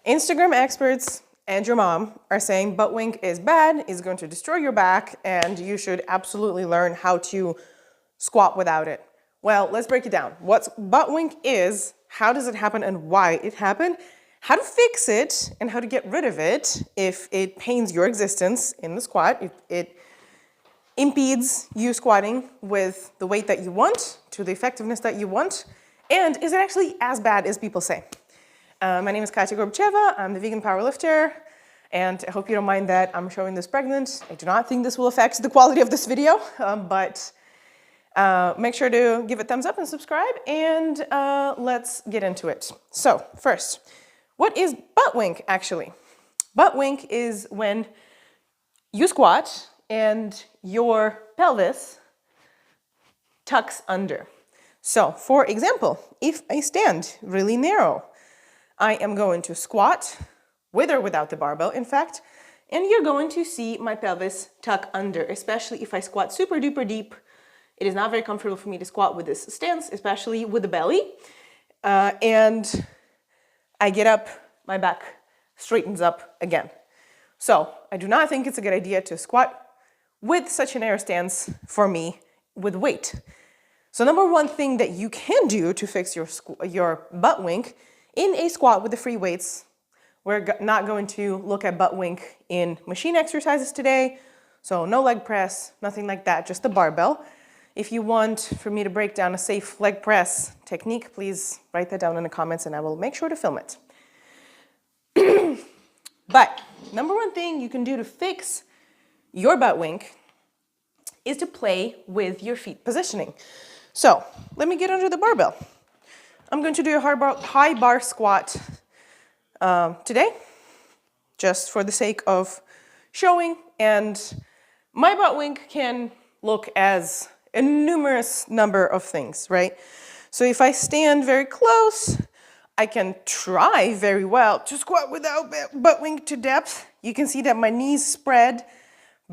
Instagram experts and your mom are saying butt wink is bad, is going to destroy your back, and you should absolutely learn how to squat without it. Well, let's break it down. What butt wink is, how does it happen and why it happened, how to fix it and how to get rid of it if it pains your existence in the squat, if it impedes you squatting with the weight that you want, to the effectiveness that you want, and is it actually as bad as people say? My name is Katya Gorbacheva, I'm the vegan powerlifter, and I hope you don't mind that I'm showing this pregnant. I do not think this will affect the quality of this video, but make sure to give it a thumbs up and subscribe, and let's get into it. So first, what is butt wink actually? Butt wink is when you squat and your pelvis tucks under. So for example, if I stand really narrow, I am going to squat with or without the barbell, in fact, and you're going to see my pelvis tuck under, especially if I squat super duper deep. It is not very comfortable for me to squat with this stance, especially with the belly. And I get up, my back straightens up again. So I do not think it's a good idea to squat with such an air stance for me with weight. So number one thing that you can do to fix your butt wink in a squat with the free weights, we're not going to look at butt wink in machine exercises today. So no leg press, nothing like that, just the barbell. If you want for me to break down a safe leg press technique, please write that down in the comments and I will make sure to film it. But number one thing you can do to fix your butt wink is to play with your feet positioning. So let me get under the barbell. I'm going to do a high bar squat today, just for the sake of showing, and my butt wink can look as a numerous number of things, right? So if I stand very close, I can try very well to squat without butt wink to depth. You can see that my knees spread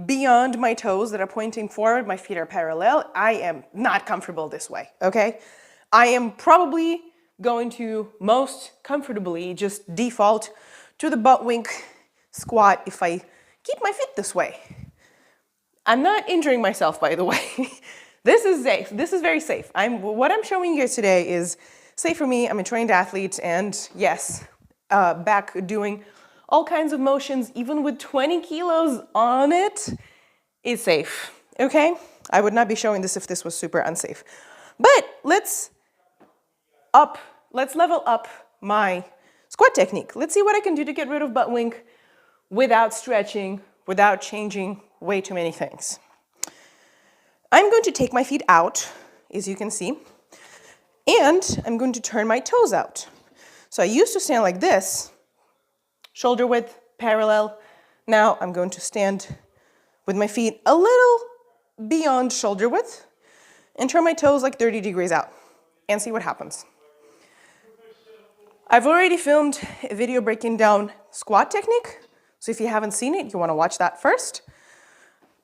beyond my toes that are pointing forward, my feet are parallel. I am not comfortable this way, okay? I am probably going to most comfortably just default to the butt wink squat if I keep my feet this way. I'm not injuring myself, by the way. This is safe. This is very safe. What I'm showing you guys today is safe for me. I'm a trained athlete, and yes, back doing all kinds of motions, even with 20 kilos on it, is safe, okay? I would not be showing this if this was super unsafe. But let's level up my squat technique. Let's see what I can do to get rid of butt wink without stretching, without changing way too many things. I'm going to take my feet out, as you can see, and I'm going to turn my toes out. So I used to stand like this, shoulder width, parallel. Now I'm going to stand with my feet a little beyond shoulder width and turn my toes like 30 degrees out and see what happens. I've already filmed a video breaking down squat technique. So if you haven't seen it, you want to watch that first,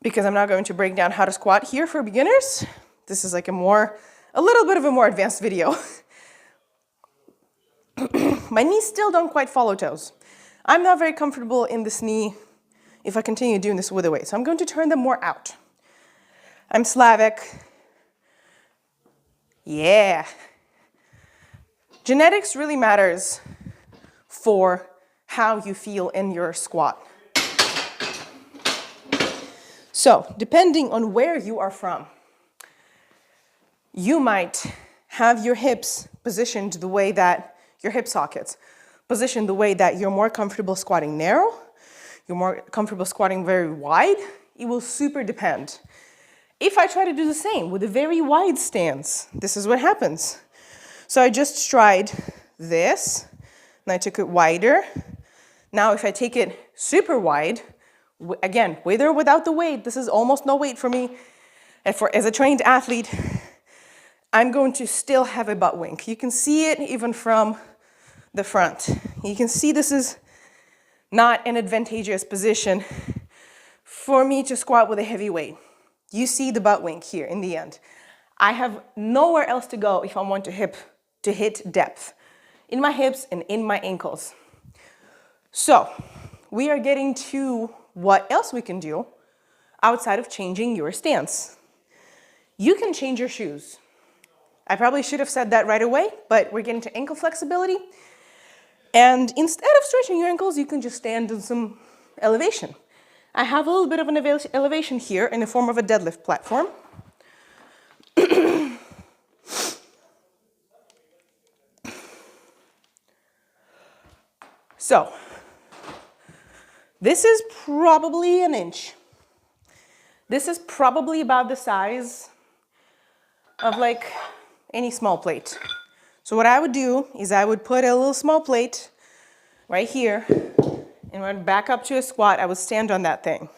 because I'm not going to break down how to squat here for beginners. This is like a little bit of a more advanced video. My knees still don't quite follow toes. I'm not very comfortable in this knee if I continue doing this with the weight, so I'm going to turn them more out. I'm Slavic. Yeah. Genetics really matters for how you feel in your squat. So, depending on where you are from, you might have your hips positioned the way that your hip sockets positioned the way that you're more comfortable squatting narrow, you're more comfortable squatting very wide. It will super depend. If I try to do the same with a very wide stance, this is what happens. So I just tried this, and I took it wider. Now if I take it super wide, again, with or without the weight, this is almost no weight for me. And as a trained athlete, I'm going to still have a butt wink. You can see it even from the front. You can see this is not an advantageous position for me to squat with a heavy weight. You see the butt wink here in the end. I have nowhere else to go if I want to hit depth in my hips and in my ankles. So we are getting to what else we can do outside of changing your stance. You can change your shoes. I probably should have said that right away, but we're getting to ankle flexibility. And instead of stretching your ankles, you can just stand in some elevation. I have a little bit of an elevation here in the form of a deadlift platform. So, this is probably an inch. This is probably about the size of like any small plate. So what I would do is I would put a little small plate right here, and when I back up to a squat, I would stand on that thing.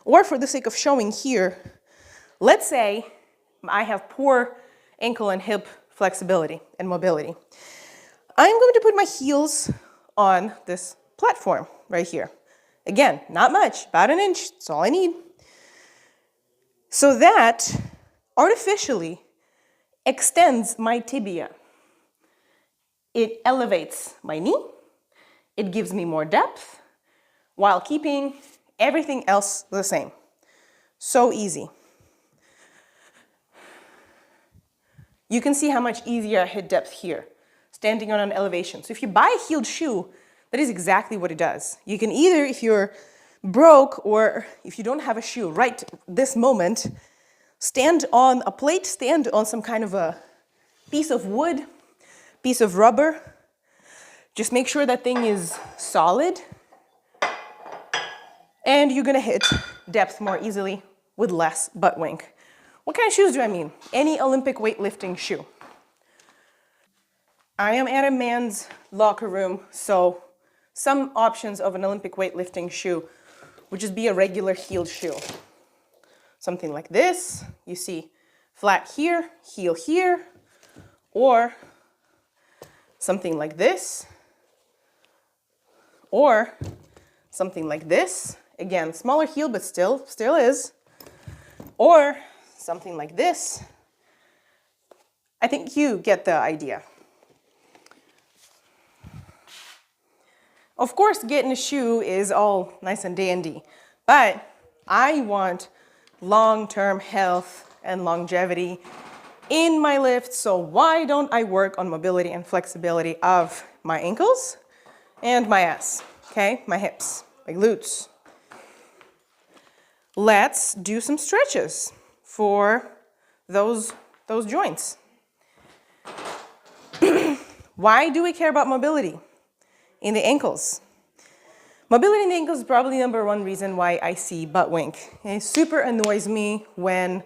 Or for the sake of showing here, let's say I have poor ankle and hip flexibility and mobility. I'm going to put my heels on this platform right here. Again, not much, about an inch, that's all I need. So that artificially extends my tibia. It elevates my knee, it gives me more depth, while keeping everything else the same. So easy. You can see how much easier I hit depth here, standing on an elevation. So if you buy a heeled shoe, that is exactly what it does. You can either, if you're broke or if you don't have a shoe right this moment, stand on a plate, stand on some kind of a piece of wood, piece of rubber. Just make sure that thing is solid, and you're gonna hit depth more easily with less butt wink. What kind of shoes do I mean? Any Olympic weightlifting shoe. I am at a man's locker room, so some options of an Olympic weightlifting shoe would just be a regular heeled shoe. Something like this, you see flat here, heel here, or something like this, or something like this. Again, smaller heel, but still is. Or something like this. I think you get the idea. Of course, getting a shoe is all nice and dandy, but I want long-term health and longevity in my lift, so why don't I work on mobility and flexibility of my ankles and my ass, okay? My hips, my glutes. Let's do some stretches for those joints. Why do we care about mobility in the ankles? Mobility in the ankles is probably number one reason why I see butt wink. It super annoys me when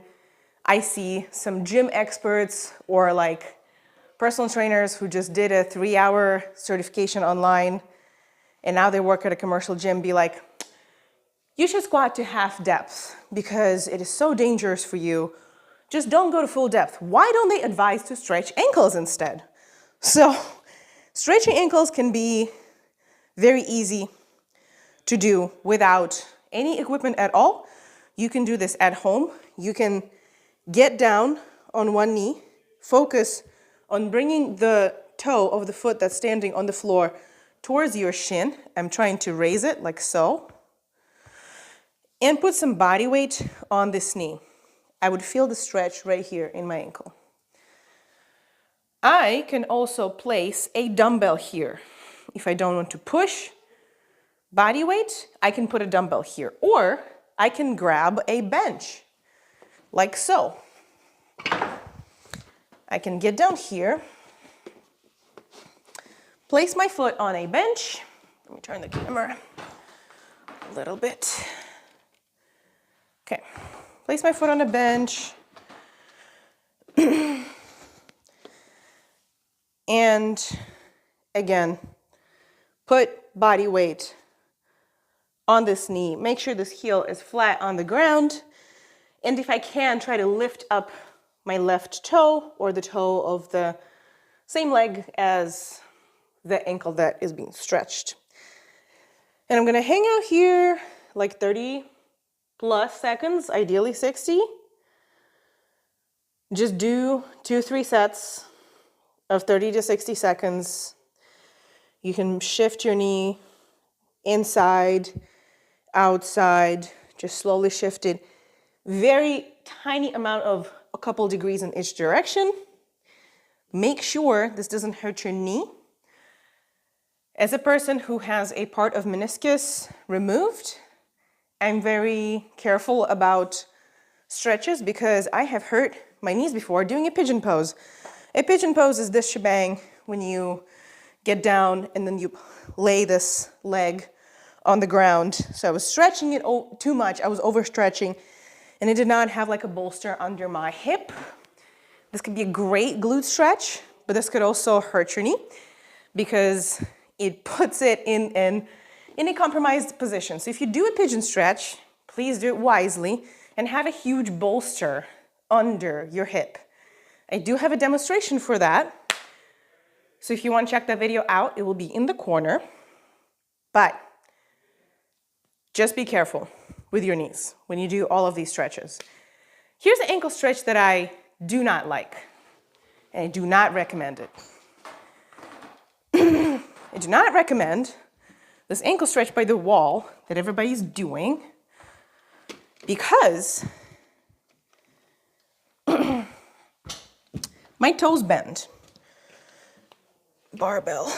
I see some gym experts or like personal trainers who just did a 3-hour certification online and now they work at a commercial gym be like, you should squat to half depth because it is so dangerous for you. Just don't go to full depth. Why don't they advise to stretch ankles instead? So stretching ankles can be very easy to do without any equipment at all. You can do this at home. You can get down on one knee, focus on bringing the toe of the foot that's standing on the floor towards your shin. I'm trying to raise it like so. And put some body weight on this knee. I would feel the stretch right here in my ankle. I can also place a dumbbell here. If I don't want to push body weight, I can put a dumbbell here. Or I can grab a bench, like so. I can get down here, place my foot on a bench. Let me turn the camera a little bit. Okay, place my foot on a bench. And again, put body weight on this knee. Make sure this heel is flat on the ground. And if I can, try to lift up my left toe or the toe of the same leg as the ankle that is being stretched. And I'm gonna hang out here like 30 plus seconds, ideally 60. Just do 2-3 sets of 30 to 60 seconds. You can shift your knee inside, outside, just slowly shift it. Very tiny amount of a couple degrees in each direction. Make sure this doesn't hurt your knee. As a person who has a part of meniscus removed, I'm very careful about stretches because I have hurt my knees before doing a pigeon pose. A pigeon pose is this shebang when you get down and then you lay this leg on the ground. So I was stretching it too much. I was overstretching and it did not have like a bolster under my hip. This could be a great glute stretch, but this could also hurt your knee because it puts it in a compromised position. So if you do a pigeon stretch, please do it wisely and have a huge bolster under your hip. I do have a demonstration for that. So if you want to check that video out, it will be in the corner. But just be careful with your knees when you do all of these stretches. Here's an ankle stretch that I do not like, and I do not recommend it. I do not recommend this ankle stretch by the wall that everybody's doing because my toes bend. Barbell.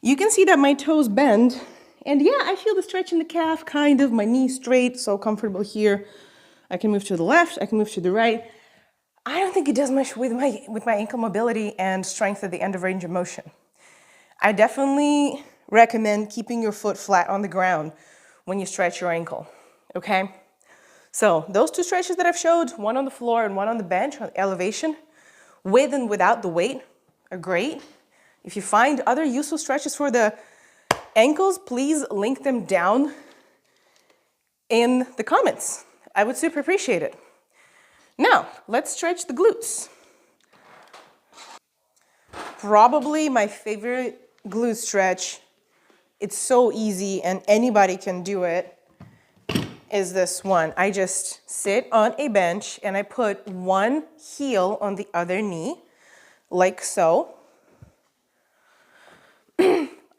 You can see that my toes bend, and yeah, I feel the stretch in the calf, kind of, my knee straight, so comfortable here. I can move to the left, I can move to the right. I don't think it does much with my ankle mobility and strength at the end of range of motion. I definitely recommend keeping your foot flat on the ground when you stretch your ankle, okay? So those two stretches that I've showed, one on the floor and one on the bench, on elevation, with and without the weight, are great. If you find other useful stretches for the ankles, please link them down in the comments. I would super appreciate it. Now, let's stretch the glutes. Probably my favorite glute stretch, it's so easy and anybody can do it, is this one. I just sit on a bench and I put one heel on the other knee, like so.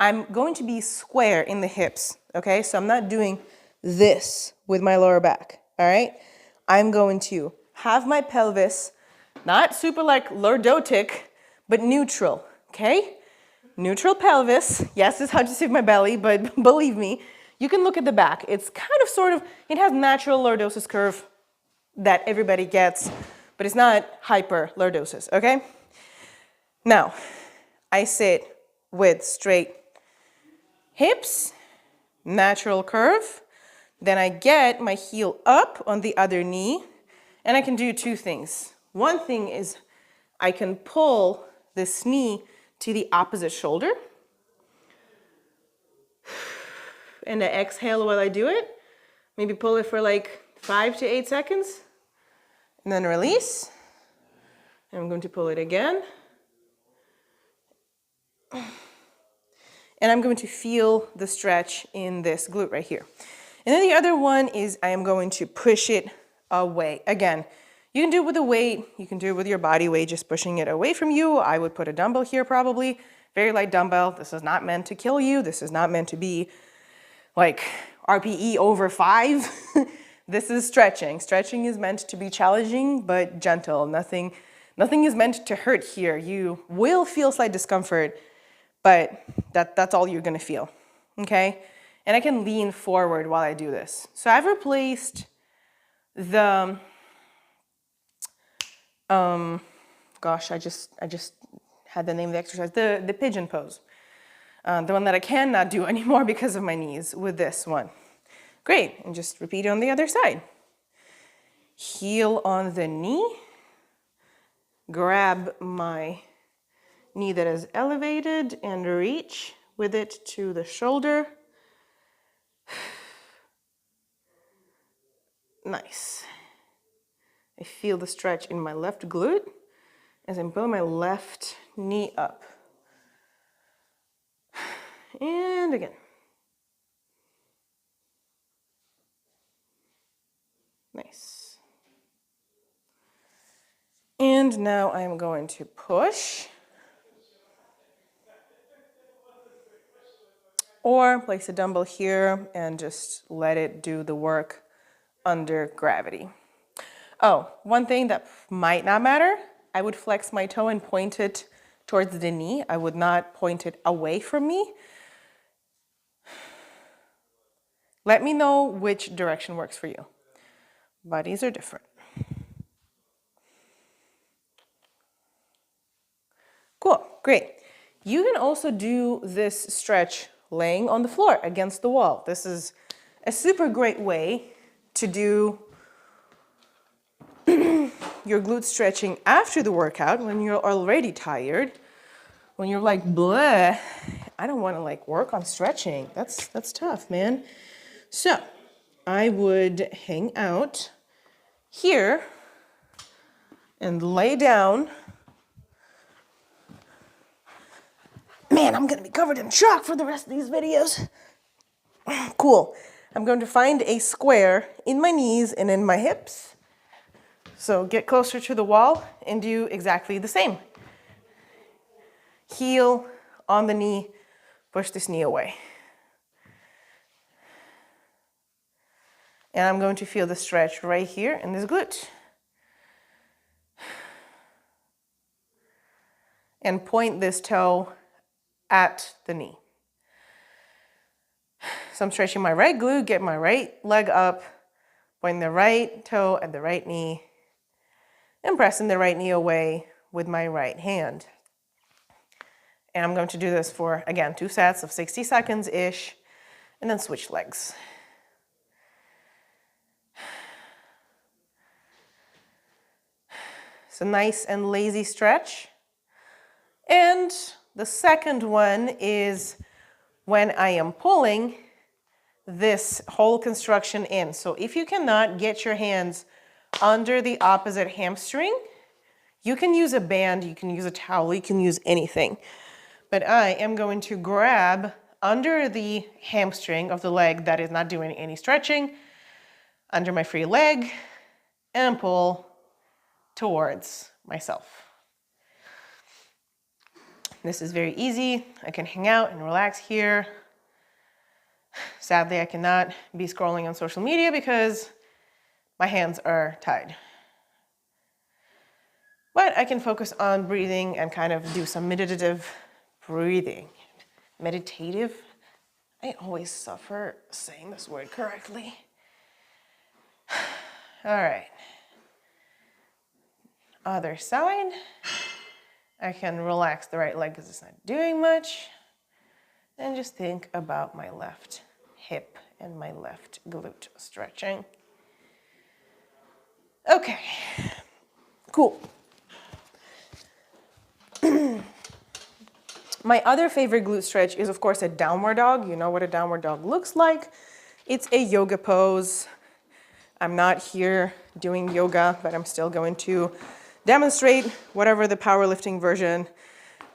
I'm going to be square in the hips, okay? So I'm not doing this with my lower back, all right? I'm going to have my pelvis, not super like lordotic, but neutral, okay? Neutral pelvis. Yes, it's hard to see my belly, but believe me, you can look at the back. It's kind of sort of, it has natural lordosis curve that everybody gets, but it's not hyper lordosis, okay? Now, I sit with straight hips, natural curve. Then I get my heel up on the other knee, and I can do two things. One thing is I can pull this knee to the opposite shoulder. And I exhale while I do it. Maybe pull it for like 5 to 8 seconds. And then release. And I'm going to pull it again. And I'm going to feel the stretch in this glute right here. And then the other one is I am going to push it away. Again, you can do it with a weight, you can do it with your body weight, just pushing it away from you. I would put a dumbbell here probably, very light dumbbell. This is not meant to kill you. This is not meant to be like RPE over 5. This is stretching. Stretching is meant to be challenging, but gentle. Nothing is meant to hurt here. You will feel slight discomfort, but that's all you're gonna feel, okay? And I can lean forward while I do this. So I've replaced the, gosh, I just had the name of the exercise, the pigeon pose. The one that I cannot do anymore because of my knees, with this one. Great, and just repeat it on the other side. Heel on the knee, grab my knee that is elevated and reach with it to the shoulder. Nice. I feel the stretch in my left glute as I'm pulling my left knee up. And again. Nice. And now I'm going to push. Or place a dumbbell here and just let it do the work under gravity. Oh, one thing that might not matter, I would flex my toe and point it towards the knee. I would not point it away from me. Let me know which direction works for you. Bodies are different. Cool, great. You can also do this stretch laying on the floor against the wall. This is a super great way to do your glute stretching after the workout when you're already tired. When you're like, bleh, I don't want to like work on stretching. That's tough, man. So I would hang out here and lay down. Man, I'm gonna be covered in chalk for the rest of these videos. Cool. I'm going to find a square in my knees and in my hips. So get closer to the wall and do exactly the same. Heel on the knee, push this knee away. And I'm going to feel the stretch right here in this glute. And point this toe at the knee. So I'm stretching my right glute, get my right leg up, point the right toe at the right knee, and pressing the right knee away with my right hand. And I'm going to do this for, again, 2 sets of 60 seconds-ish, and then switch legs. So nice and lazy stretch. And the second one is when I am pulling this whole construction in. So if you cannot get your hands under the opposite hamstring, you can use a band, you can use a towel, you can use anything. But I am going to grab under the hamstring of the leg that is not doing any stretching, under my free leg, and pull towards myself. This is very easy. I can hang out and relax here. Sadly, I cannot be scrolling on social media because my hands are tied. But I can focus on breathing and kind of do some meditative breathing. Meditative? I always suffer saying this word correctly. All right. Other side. I can relax the right leg because it's not doing much. And just think about my left hip and my left glute stretching. Okay, cool. My other favorite glute stretch is, of course, a downward dog. You know what a downward dog looks like. It's a yoga pose. I'm not here doing yoga, but I'm still going to demonstrate whatever the powerlifting version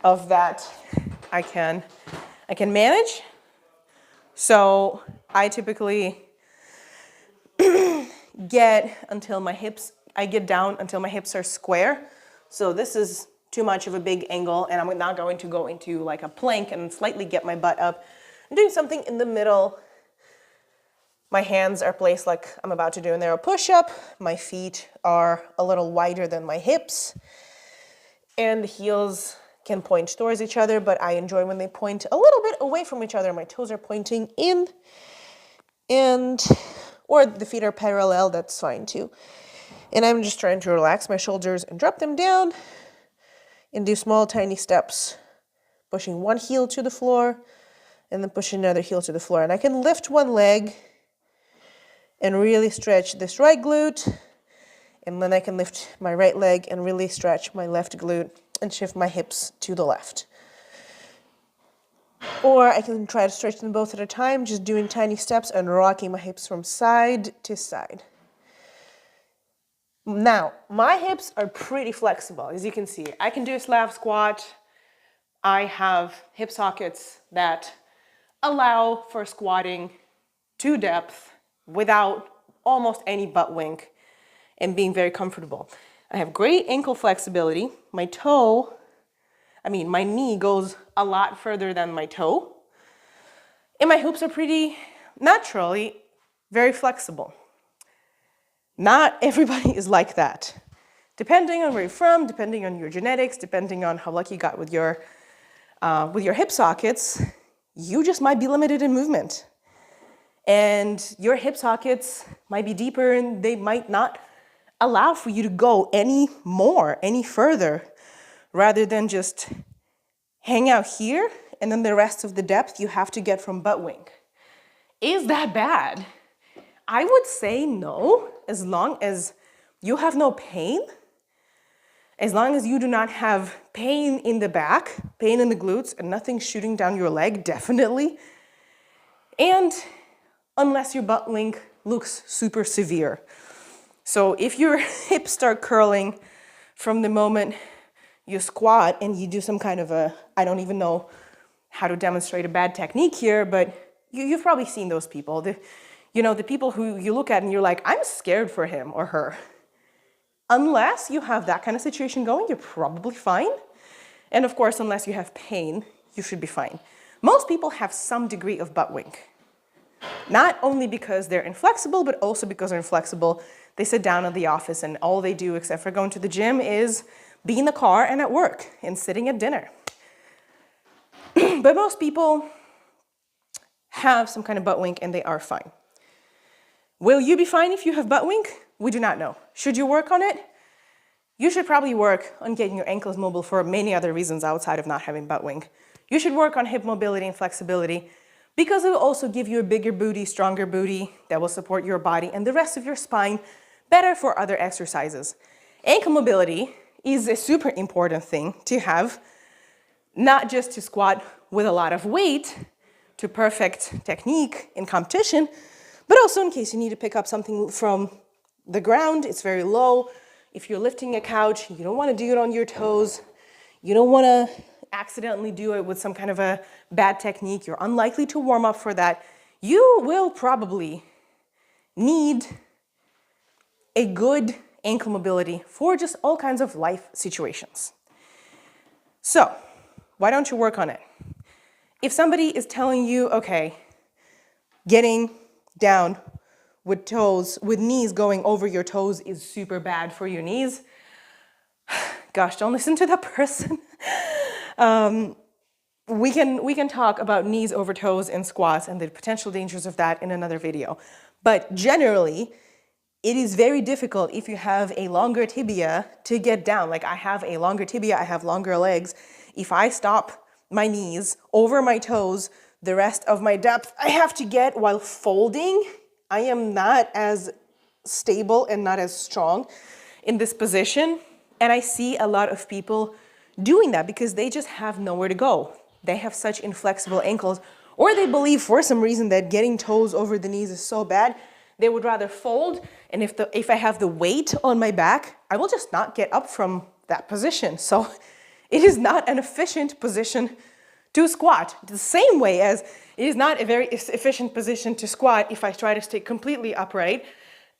of that I can manage. So I typically get down until my hips are square. So this is too much of a big angle, and I'm not going to go into like a plank and slightly get my butt up. I'm doing something in the middle. My hands are placed like I'm about to do an arrow push-up. My feet are a little wider than my hips. And the heels can point towards each other, but I enjoy when they point a little bit away from each other. My toes are pointing in, or the feet are parallel, that's fine too. And I'm just trying to relax my shoulders and drop them down and do small, tiny steps, pushing one heel to the floor and then pushing another heel to the floor. And I can lift one leg and really stretch this right glute, and then I can lift my right leg and really stretch my left glute and shift my hips to the left. Or I can try to stretch them both at a time, just doing tiny steps and rocking my hips from side to side. Now, my hips are pretty flexible, as you can see. I can do a Slav squat. I have hip sockets that allow for squatting to depth without almost any butt wink and being very comfortable. I have great ankle flexibility. My knee goes a lot further than my toe. And my hoops are pretty naturally very flexible. Not everybody is like that. Depending on where you're from, depending on your genetics, depending on how lucky you got with your hip sockets, you just might be limited in movement. And your hip sockets might be deeper and they might not allow for you to go any further, rather than just hang out here and then the rest of the depth you have to get from butt wing. Is that bad? I would say no, as long as you have no pain, as long as you do not have pain in the back, pain in the glutes, and nothing shooting down your leg, definitely. And unless your butt wing looks super severe. So if your hips start curling from the moment you squat and you do some kind of I don't even know how to demonstrate a bad technique here, but you've probably seen those people. The people who you look at and you're like, I'm scared for him or her. Unless you have that kind of situation going, you're probably fine. And of course, unless you have pain, you should be fine. Most people have some degree of butt wing. Not only because they're inflexible, but also because they're inflexible. They sit down at the office and all they do, except for going to the gym, is be in the car and at work and sitting at dinner. But most people have some kind of butt wing and they are fine. Will you be fine if you have butt wing? We do not know. Should you work on it? You should probably work on getting your ankles mobile for many other reasons outside of not having butt wing. You should work on hip mobility and flexibility because it will also give you a bigger booty, stronger booty that will support your body and the rest of your spine better for other exercises. Ankle mobility is a super important thing to have, not just to squat with a lot of weight to perfect technique in competition, but also in case you need to pick up something from the ground, it's very low. If you're lifting a couch, you don't want to do it on your toes. You don't want to accidentally do it with some kind of a bad technique. You're unlikely to warm up for that. You will probably need a good ankle mobility for just all kinds of life situations. So, why don't you work on it? If somebody is telling you, okay, getting down with knees going over your toes is super bad for your knees, gosh, don't listen to that person. We can talk about knees over toes in squats and the potential dangers of that in another video. But generally, it is very difficult if you have a longer tibia to get down. Like I have a longer tibia, I have longer legs. If I stop my knees over my toes, the rest of my depth I have to get while folding, I am not as stable and not as strong in this position. And I see a lot of people doing that because they just have nowhere to go. They have such inflexible ankles, or they believe for some reason that getting toes over the knees is so bad, they would rather fold. And if I have the weight on my back, I will just not get up from that position. So it is not an efficient position to squat. The same way as it is not a very efficient position to squat if I try to stay completely upright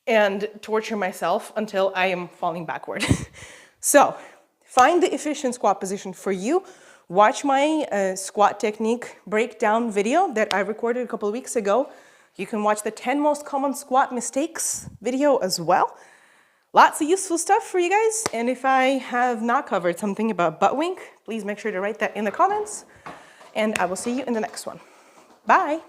and torture myself until I am falling backward. So find the efficient squat position for you. Watch my squat technique breakdown video that I recorded a couple of weeks ago. You can watch the 10 most common squat mistakes video as well. Lots of useful stuff for you guys. And if I have not covered something about butt wing, please make sure to write that in the comments. And I will see you in the next one. Bye.